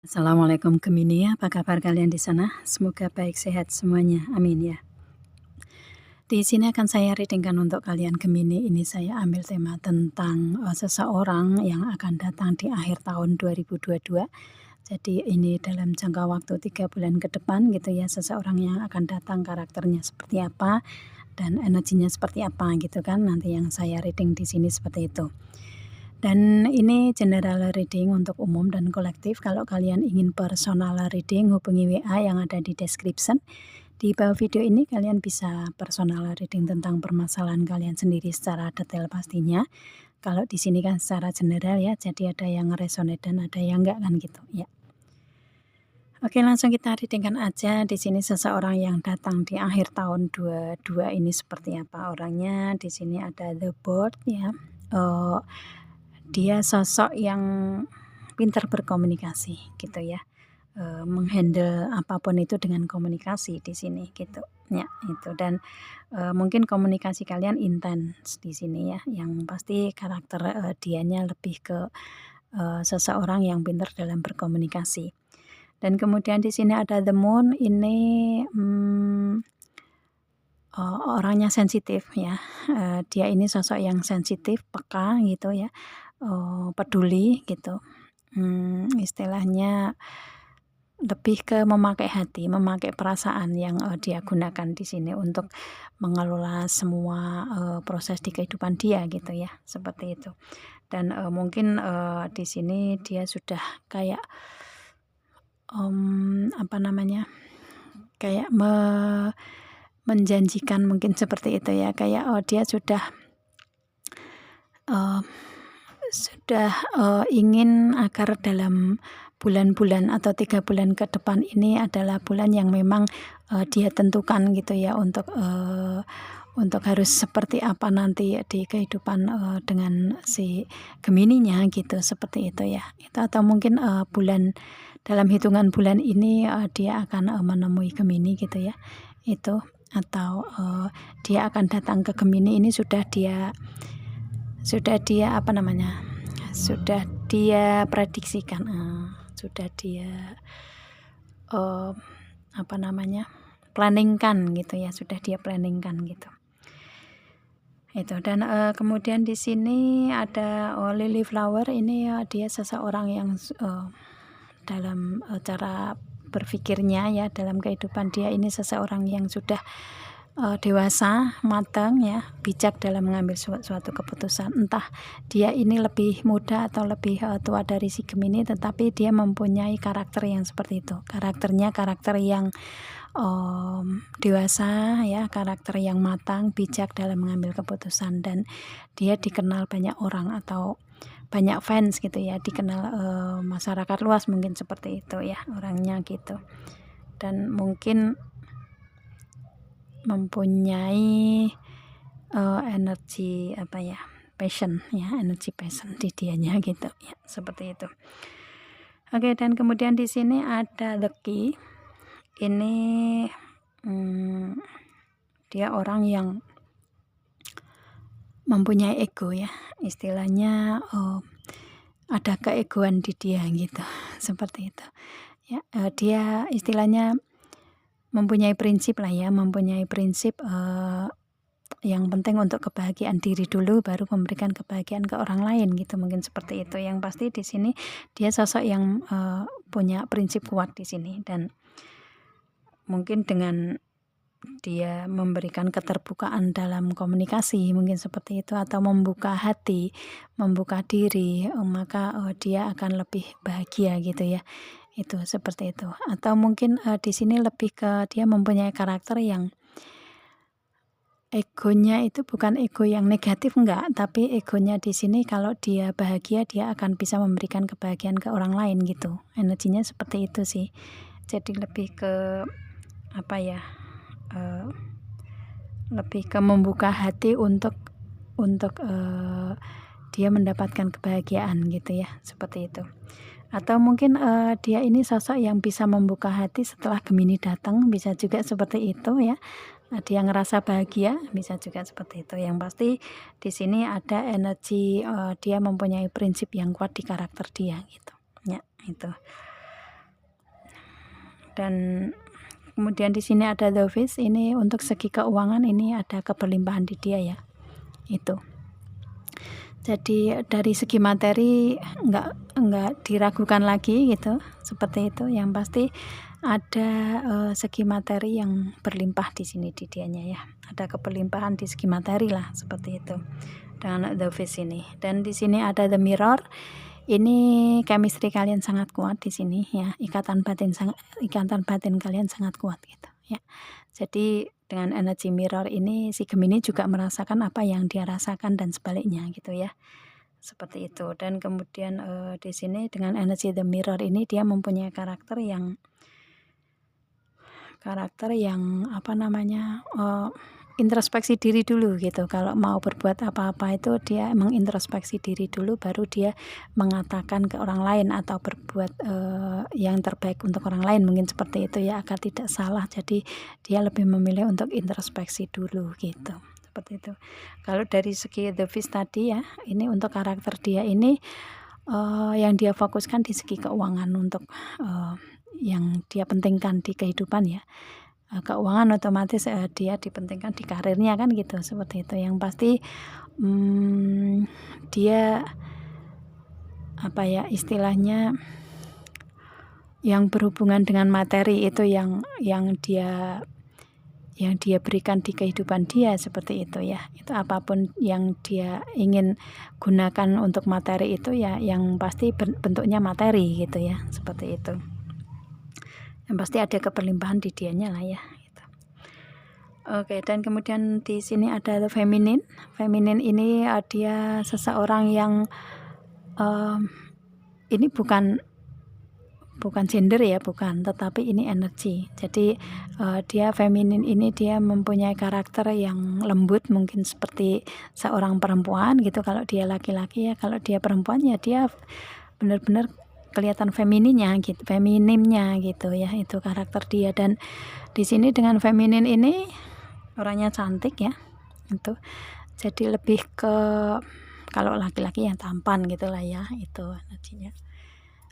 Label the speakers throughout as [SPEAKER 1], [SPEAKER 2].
[SPEAKER 1] Assalamualaikum Gemini, apa kabar kalian di sana? Semoga baik sehat semuanya, amin ya. Di sini akan saya readingkan untuk kalian Gemini. Ini saya ambil tema tentang seseorang yang akan datang di akhir tahun 2022. Jadi ini dalam jangka waktu 3 bulan ke depan gitu ya, seseorang yang akan datang karakternya seperti apa dan energinya seperti apa gitu kan. Nanti yang saya reading di sini seperti itu. Dan ini general reading untuk umum dan kolektif. Kalau kalian ingin personal reading, hubungi WA yang ada di description. Di bawah video ini kalian bisa personal reading tentang permasalahan kalian sendiri secara detail pastinya. Kalau di sini kan secara general ya, jadi ada yang resonate dan ada yang enggak kan gitu ya. Oke, langsung kita readingkan aja. Di sini seseorang yang datang di akhir tahun 22 ini seperti apa orangnya. Di sini ada the board ya. Dia sosok yang pintar berkomunikasi gitu ya, menghandle apapun itu dengan komunikasi di sini gitu ya itu. Dan mungkin komunikasi kalian intens di sini ya, yang pasti karakter dianya lebih ke seseorang yang pintar dalam berkomunikasi. Dan kemudian di sini ada the moon ini orangnya sensitif ya, dia ini sosok yang sensitif, peka gitu ya, peduli gitu, istilahnya lebih ke memakai hati, memakai perasaan yang dia gunakan di sini untuk mengelola semua proses di kehidupan dia gitu ya, seperti itu. Dan mungkin di sini dia sudah kayak apa namanya, kayak menjanjikan mungkin seperti itu ya, kayak dia sudah ingin agar dalam bulan-bulan atau 3 bulan ke depan ini adalah bulan yang memang dia tentukan gitu ya, untuk harus seperti apa nanti di kehidupan dengan si Gemininya gitu, seperti itu ya. Itu atau mungkin bulan dalam hitungan bulan ini dia akan menemui Gemini gitu ya, itu. Atau dia akan datang ke Gemini ini sudah dia apa namanya, sudah dia prediksikan, sudah dia apa namanya, planningkan gitu ya, sudah dia planningkan gitu. Itu. Dan kemudian di sini ada lily flower ini dia seseorang yang dalam cara berpikirnya ya, dalam kehidupan dia ini seseorang yang sudah dewasa, matang ya, bijak dalam mengambil suatu keputusan. Entah dia ini lebih muda atau lebih tua dari si Gemini, tetapi dia mempunyai karakter yang seperti itu. Karakternya karakter yang dewasa ya, karakter yang matang, bijak dalam mengambil keputusan, dan dia dikenal banyak orang atau banyak fans gitu ya, dikenal masyarakat luas mungkin seperti itu ya orangnya gitu. Dan mungkin mempunyai energi apa ya, passion ya, energi passion di dianya gitu ya, seperti itu. Oke, dan kemudian di sini ada the key. Ini dia orang yang mempunyai ego ya, istilahnya ada keegoan di dia gitu, seperti itu ya. Dia istilahnya mempunyai prinsip lah ya, mempunyai prinsip yang penting untuk kebahagiaan diri dulu, baru memberikan kebahagiaan ke orang lain gitu, mungkin seperti itu. Yang pasti di sini dia sosok yang punya prinsip kuat di sini, dan mungkin dengan dia memberikan keterbukaan dalam komunikasi mungkin seperti itu, atau membuka hati, membuka diri, maka dia akan lebih bahagia gitu ya. Itu seperti itu. Atau mungkin di sini lebih ke dia mempunyai karakter yang egonya itu bukan ego yang negatif, enggak, tapi egonya di sini kalau dia bahagia dia akan bisa memberikan kebahagiaan ke orang lain gitu. Energinya seperti itu sih. Jadi lebih ke apa ya? Lebih ke membuka hati untuk dia mendapatkan kebahagiaan gitu ya, seperti itu. Atau mungkin dia ini sosok yang bisa membuka hati setelah Gemini datang, bisa juga seperti itu ya. Dia ngerasa bahagia, bisa juga seperti itu. Yang pasti di sini ada energi dia mempunyai prinsip yang kuat di karakter dia gitu. Ya, itu. Dan kemudian di sini ada the fish, ini untuk segi keuangan ini ada keberlimpahan di dia ya, itu. Jadi dari segi materi nggak diragukan lagi gitu, seperti itu. Yang pasti ada segi materi yang berlimpah di sini di dianya ya, ada keberlimpahan di segi materi lah, seperti itu dengan the fish ini. Dan di sini ada the mirror. Ini chemistry kalian sangat kuat di sini ya, ikatan batin kalian sangat kuat gitu ya. Jadi dengan energi mirror ini si Gemini juga merasakan apa yang dia rasakan dan sebaliknya gitu ya. Seperti itu. Dan kemudian di sini dengan energi the mirror ini dia mempunyai karakter yang apa namanya, introspeksi diri dulu gitu. Kalau mau berbuat apa-apa itu dia mengintrospeksi diri dulu, baru dia mengatakan ke orang lain atau berbuat yang terbaik untuk orang lain, mungkin seperti itu ya, agar tidak salah. Jadi dia lebih memilih untuk introspeksi dulu gitu, seperti itu. Kalau dari segi the fish tadi ya, ini untuk karakter dia ini yang dia fokuskan di segi keuangan, untuk yang dia pentingkan di kehidupan ya. Keuangan otomatis dia dipentingkan di karirnya kan gitu, seperti itu. Yang pasti dia apa ya istilahnya, yang berhubungan dengan materi itu yang dia berikan di kehidupan dia, seperti itu ya. Itu apapun yang dia ingin gunakan untuk materi itu ya, yang pasti bentuknya materi gitu ya, seperti itu. Yang pasti ada keberlimpahan di dianya lah ya gitu. Oke, dan kemudian di sini ada feminin. Feminin ini dia seseorang yang ini bukan gender ya, bukan, tetapi ini energi. Jadi dia feminin ini dia mempunyai karakter yang lembut, mungkin seperti seorang perempuan gitu. Kalau dia laki-laki ya, kalau dia perempuan ya dia benar-benar kelihatan feminimnya gitu ya, itu karakter dia. Dan di sini dengan feminin ini orangnya cantik ya, itu. Jadi lebih ke, kalau laki-laki yang tampan gitulah ya, itu energinya.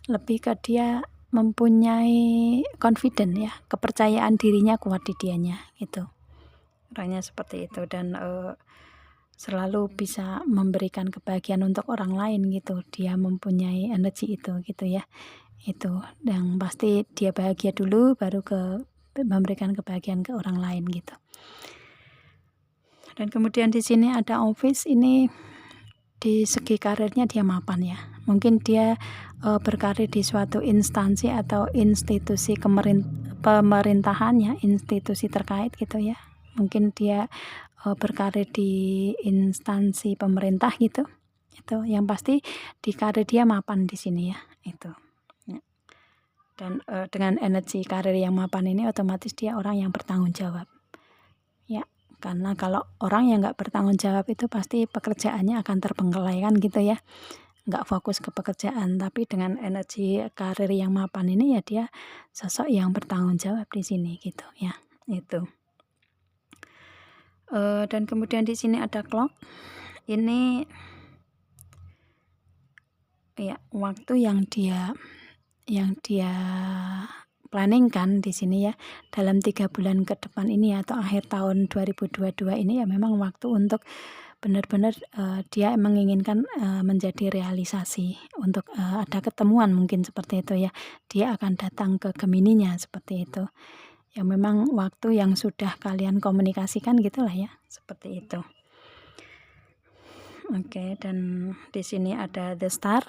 [SPEAKER 1] Lebih ke dia mempunyai confident ya, kepercayaan dirinya kuat di dianya gitu. Orangnya seperti itu, dan selalu bisa memberikan kebahagiaan untuk orang lain gitu. Dia mempunyai energi itu gitu ya. Itu yang pasti dia bahagia dulu, baru memberikan kebahagiaan ke orang lain gitu. Dan kemudian di sini ada office, ini di segi karirnya dia mapan ya. Mungkin dia berkarir di suatu instansi atau institusi pemerintahan ya, institusi terkait gitu ya. Mungkin dia berkarir di instansi pemerintah gitu. Itu yang pasti di karir dia mapan di sini ya, itu. Ya. Dan dengan energi karir yang mapan ini otomatis dia orang yang bertanggung jawab. Ya, karena kalau orang yang nggak bertanggung jawab itu pasti pekerjaannya akan terbengkalai kan gitu ya. Nggak fokus ke pekerjaan, tapi dengan energi karir yang mapan ini ya dia sosok yang bertanggung jawab di sini gitu ya, itu. Dan kemudian di sini ada clock. Ini ya waktu yang dia planningkan di sini ya, dalam 3 bulan ke depan ini atau akhir tahun 2022 ini ya, memang waktu untuk benar-benar dia menginginkan menjadi realisasi, untuk ada ketemuan mungkin seperti itu ya. Dia akan datang ke Gemininya seperti itu. Ya memang waktu yang sudah kalian komunikasikan gitulah ya, seperti itu. Oke, dan di sini ada the star.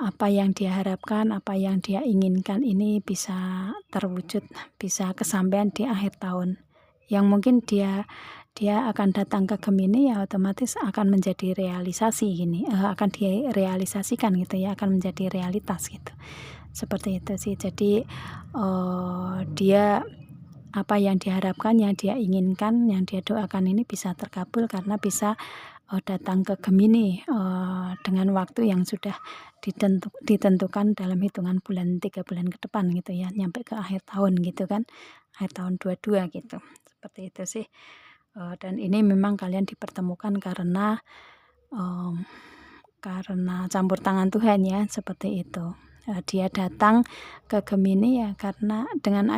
[SPEAKER 1] Apa yang dia harapkan, apa yang dia inginkan ini bisa terwujud, bisa kesampaian di akhir tahun. Yang mungkin dia akan datang ke Gemini ya, otomatis akan menjadi realisasi gini, akan direalisasikan gitu ya, akan menjadi realitas gitu. Seperti itu sih. Jadi dia apa yang diharapkan, yang dia inginkan, yang dia doakan ini bisa terkabul karena bisa datang ke Gemini dengan waktu yang sudah ditentukan dalam hitungan 3 bulan ke depan gitu ya, nyampe ke akhir tahun gitu kan, akhir tahun 22 gitu, seperti itu sih. Dan ini memang kalian dipertemukan karena campur tangan Tuhan ya, seperti itu. dia datang ke Gemini ya karena dengan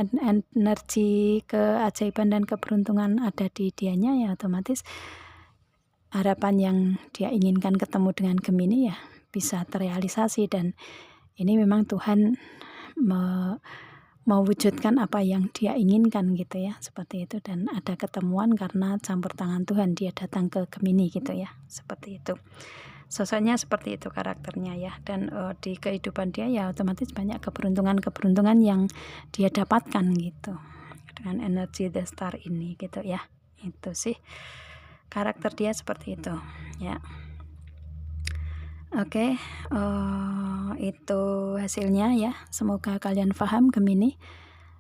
[SPEAKER 1] energi keajaiban dan keberuntungan ada di dianya, ya otomatis harapan yang dia inginkan ketemu dengan Gemini ya bisa terrealisasi, dan ini memang Tuhan mewujudkan apa yang dia inginkan gitu ya, seperti itu. Dan ada ketemuan karena campur tangan Tuhan, dia datang ke Gemini gitu ya, seperti itu. Sosoknya seperti itu karakternya ya, dan di kehidupan dia ya otomatis banyak keberuntungan yang dia dapatkan gitu dengan energi The Star ini gitu ya. Itu sih karakter dia seperti itu ya. Oke, itu hasilnya ya. Semoga kalian paham Gemini.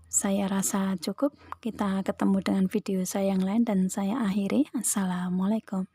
[SPEAKER 1] Saya rasa cukup. Kita ketemu dengan video saya yang lain dan saya akhiri. Assalamualaikum.